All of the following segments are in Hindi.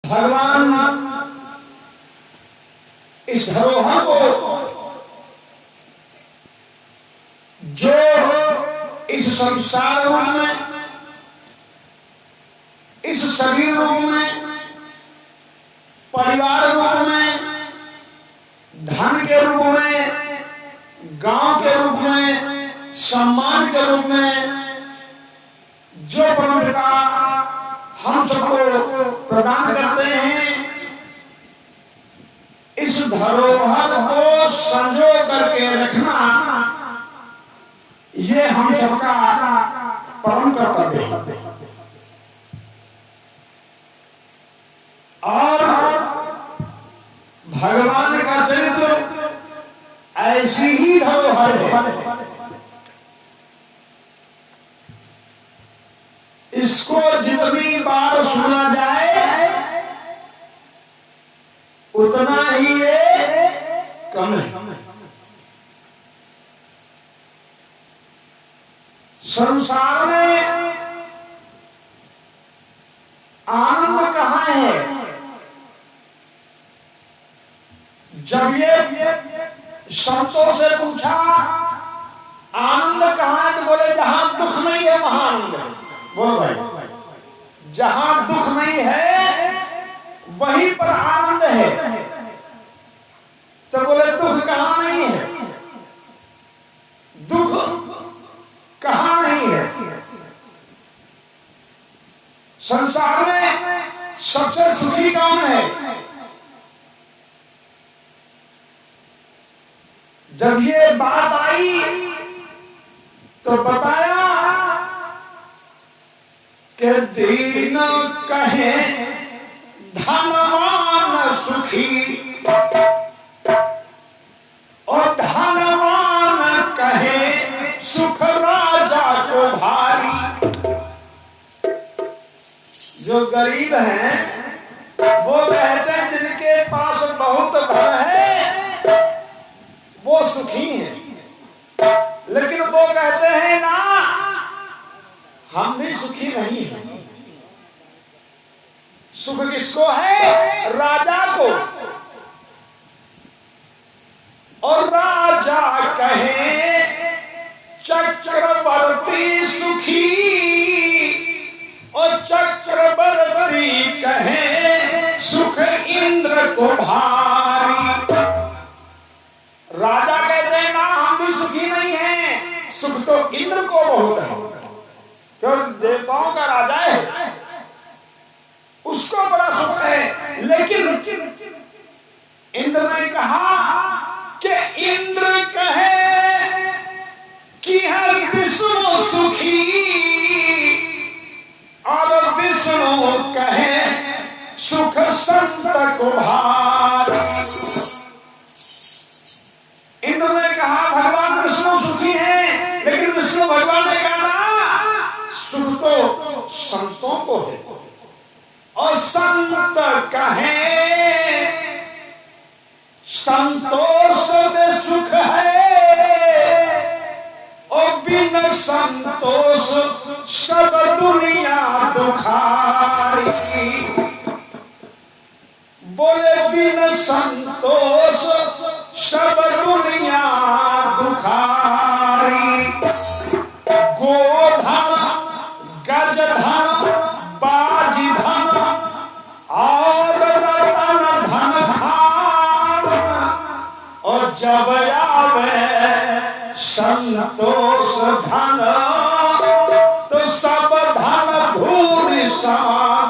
भगवान इस धरोहर को जो इस संसार रूप में, इस शरीर रूप में, परिवार रूप में, धन के रूप में, गांव के रूप में, सम्मान के रूप में जो परमपिता हम सबको प्रदान करते हैं, इस धरोहर को संजो करके रखना ये हम सबका परम कर्तव्य है। और भगवान का चरित्र ऐसी ही धरोहर है, इसको जितनी बार सुना जाए उतना ही ये कम है। संसार में आनंद कहाँ है? जब ये संतों से पूछा आनंद कहाँ है, तो बोले जहां दुख नहीं है वहां आनंद है। बोलो भाई, जहां दुख नहीं है वहीं पर आनंद है। तो बोले दुख कहाँ नहीं है, दुख कहाँ नहीं है? संसार में सबसे सुखी कौन है? जब ये बात आई तो बताया कि दीन कहे धनवान सुखी और धनवान कहे सुख राजा को भारी। जो गरीब हैं वो कहते हैं जिनके पास बहुत धन है वो सुखी हैं, लेकिन वो कहते हैं ना हम भी सुखी नहीं हैं। सुख किसको है? राजा को। और राजा कहे चक्रवर्ती सुखी और चक्रवर्ती कहे सुख इंद्र को भारी। राजा कहते हैं ना हम भी सुखी नहीं हैं, सुख तो इंद्र को बहुत है, क्योंकि देवताओं का राजा है, उसको बड़ा सुख है। लेकिन इंद्र ने कहा कि इंद्र कहे कि है विष्णु सुखी और विष्णु कहे सुख संत को भारी। इंद्र ने कहा भगवान विष्णु सुखी हैं, लेकिन विष्णु भगवान ने कहा ना सुख तो संतों को है। और संत कहे संतोष में सुख है और बिन संतोष सब दुनिया दुखारी। बोले बिन संतोष सब दुनिया दुखारी। गोधन गजधन बाजी धन और रतन धन खान और जब आवे संतोष धन तो सब धन धूल समान।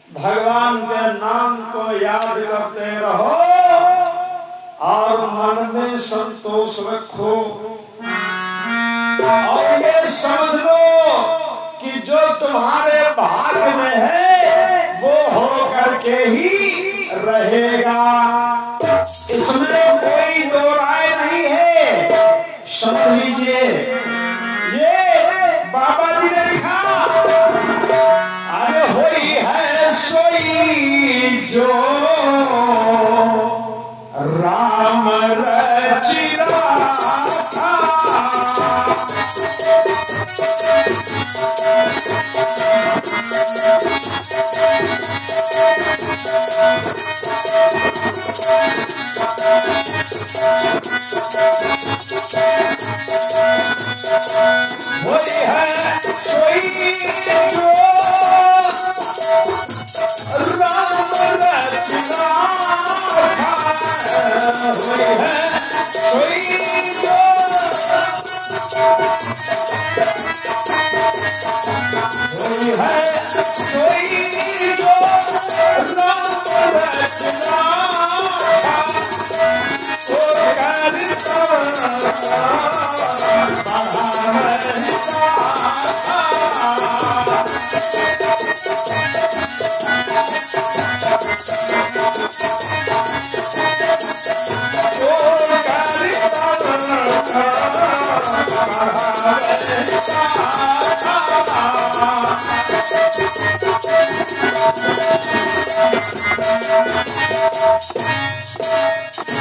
भगवान के नाम को याद करते रहो और मन में संतोष रखो और ये समझ लो कि जो तुम्हारे भाग्य में है वो हो करके ही रहेगा, इसमें कोई दो राय नहीं है। समझ लीजिए, ये बाबा जी ने लिखा अरे होई है सोई जो राम रचिरा था। वही है सोई जो राम रचना वही है सोई जो वही है सोई जो राम रचना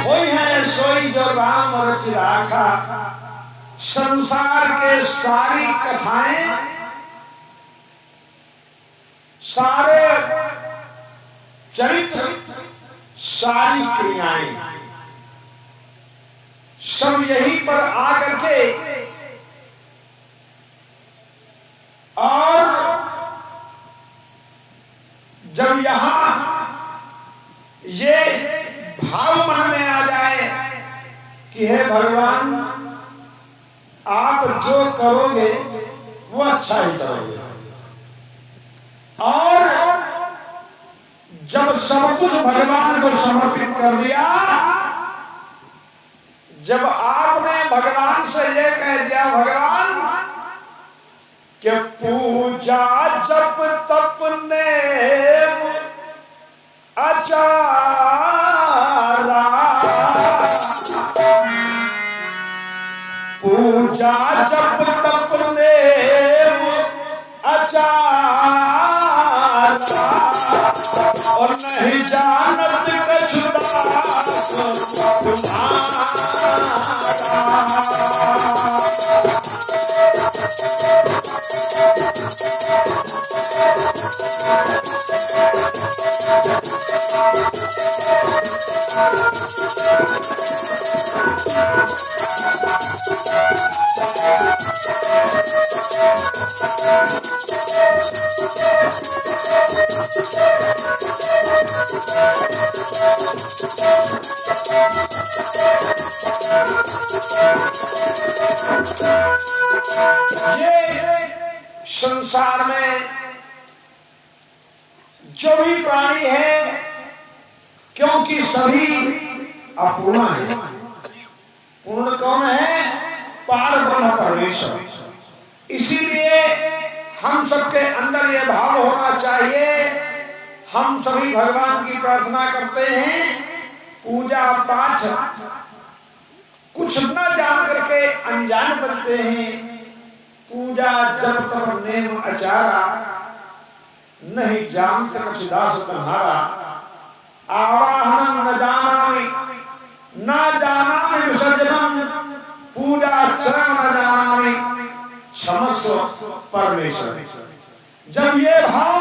वही है सोई जो राम रच राखा। संसार के सारी कथाएं, सारे चरित्र, सारी क्रियाएं सब यहीं पर आकर के और जब यहां ये भाव मन में आ जाए कि हे भगवान आप जो करोगे वो अच्छा ही करोगे, और जब सब कुछ भगवान को समर्पित कर दिया, जब आपने भगवान से ये कह दिया भगवान कि पूजा जप तप नेम आचारा, पूजा जप तप नेम आचारा, और नहीं जानत कछु दास तुम्हारा। ये संसार में जो भी प्राणी है, क्योंकि सभी अपूर्ण है, पूर्ण कौन है? पार ब्रह्म परमेश्वर। इसीलिए हम सबके अंदर यह भाव होना चाहिए, हम सभी भगवान की प्रार्थना करते हैं, पूजा पाठ कुछ न जान करके अनजान बनते हैं, पूजा जप तप नेम आचारा, नहीं जानत कछु दास तुम्हारा। आवाहनम न जानामि न जानामि विसर्जनम, पूजा चरण न जानामि क्षमस्व परमेश्वर। जब ये भाव